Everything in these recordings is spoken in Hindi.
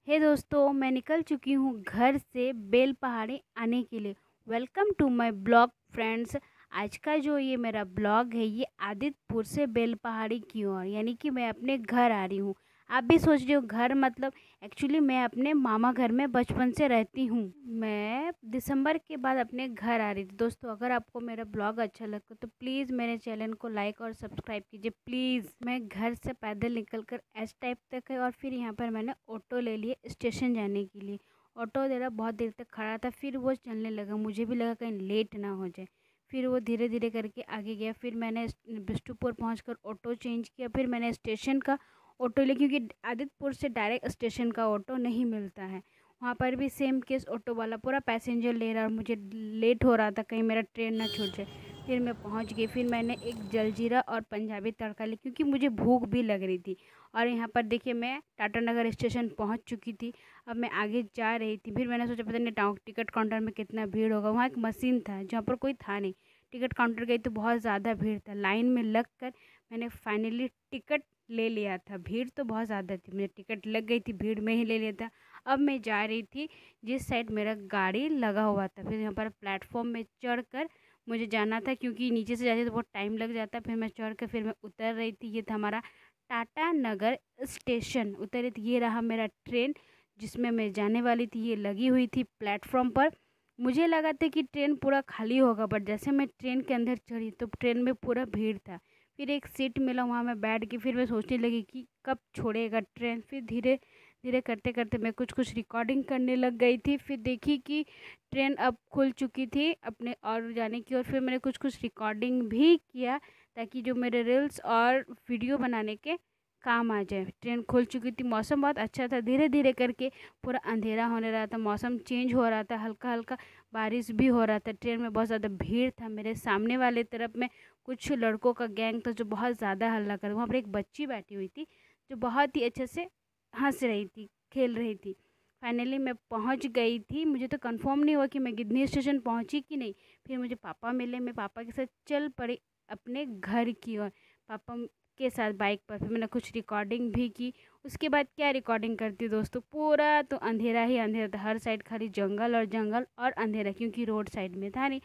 हे दोस्तों, मैं निकल चुकी हूँ घर से बेल पहाड़ी आने के लिए। Welcome to my blog friends. आज का जो ये मेरा ब्लॉग है ये आदितपुर से बेल पहाड़ी की ओर, यानी कि मैं अपने घर आ रही हूँ। आप भी सोच रहे हो घर मतलब, एक्चुअली मैं अपने मामा घर में बचपन से रहती हूँ। मैं दिसंबर के बाद अपने घर आ रही थी। दोस्तों, अगर आपको मेरा ब्लॉग अच्छा लगता तो प्लीज़ मेरे चैनल को लाइक और सब्सक्राइब कीजिए प्लीज़। मैं घर से पैदल निकल कर एस टाइप तक है और फिर यहाँ पर मैंने ऑटो ले लिए स्टेशन जाने के लिए। ऑटो दे रहा, बहुत देर तक खड़ा था, फिर वो चलने लगा। मुझे भी लगा कहीं लेट ना हो जाए, फिर वो धीरे धीरे करके आगे गया। फिर मैंने बिष्टुपुर पहुंचकर ऑटो चेंज किया। फिर मैंने स्टेशन का ऑटो लिया, क्योंकि आदितपुर से डायरेक्ट स्टेशन का ऑटो नहीं मिलता है। वहाँ पर भी सेम केस, ऑटो वाला पूरा पैसेंजर ले रहा और मुझे लेट हो रहा था, कहीं मेरा ट्रेन ना छूट जाए। फिर मैं पहुँच गई। फिर मैंने एक जलजीरा और पंजाबी तड़का लिया, क्योंकि मुझे भूख भी लग रही थी। और यहाँ पर देखिए, मैं टाटा नगर स्टेशन पहुँच चुकी थी। अब मैं आगे जा रही थी। फिर मैंने सोचा पता नहीं टिकट काउंटर में कितना भीड़ होगा। वहाँ एक मशीन था जहाँ पर कोई था नहीं। टिकट काउंटर गई तो बहुत ज़्यादा भीड़ था। लाइन में लग कर मैंने फाइनली टिकट ले लिया था। भीड़ तो बहुत ज़्यादा थी, मुझे टिकट लग गई थी, भीड़ में ही ले लिया था। अब मैं जा रही थी जिस साइड मेरा गाड़ी लगा हुआ था। फिर यहाँ पर प्लेटफॉर्म में चढ़ कर मुझे जाना था, क्योंकि नीचे से जाती तो बहुत टाइम लग जाता। फिर मैं चढ़ कर फिर मैं उतर रही थी। ये था हमारा टाटा नगर स्टेशन। उतरी थी, ये रहा मेरा ट्रेन जिसमें मैं जाने वाली थी। ये लगी हुई थी प्लेटफॉर्म पर। मुझे लगा था कि ट्रेन पूरा खाली होगा, बट जैसे मैं ट्रेन के अंदर चढ़ी तो ट्रेन में पूरा भीड़ था। फिर एक सीट मिला, वहाँ मैं बैठ गई। फिर मैं सोचने लगी कि कब छोड़ेगा ट्रेन। फिर धीरे धीरे करते करते मैं कुछ कुछ रिकॉर्डिंग करने लग गई थी। फिर देखी कि ट्रेन अब खुल चुकी थी अपने और जाने की। और फिर मैंने कुछ कुछ रिकॉर्डिंग भी किया, ताकि जो मेरे रील्स और वीडियो बनाने के काम आ जाए। ट्रेन खुल चुकी थी, मौसम बहुत अच्छा था। धीरे धीरे करके पूरा अंधेरा होने रहा था, मौसम चेंज हो रहा था, हल्का हल्का बारिश भी हो रहा था। ट्रेन में बहुत ज़्यादा भीड़ था। मेरे सामने वाले तरफ में कुछ लड़कों का गैंग था जो बहुत ज़्यादा हल्ला कर। वहाँ पर एक बच्ची बैठी हुई थी जो बहुत ही अच्छे से हंस रही थी, खेल रही थी। फाइनली मैं पहुंच गई थी। मुझे तो कंफर्म नहीं हुआ कि मैं गिदनी स्टेशन पहुंची कि नहीं। फिर मुझे पापा मिले, मैं पापा के साथ चल पड़ी अपने घर की ओर, पापा के साथ बाइक पर। फिर मैंने कुछ रिकॉर्डिंग भी की। उसके बाद क्या रिकॉर्डिंग करती दोस्तों, पूरा तो अंधेरा ही अंधेरा था। हर साइड खाली जंगल और जंगल और अंधेरा, क्योंकि रोड साइड में था नहीं।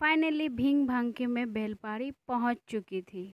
फाइनली भींग भांग के मैं बेलपाड़ी पहुंच चुकी थी।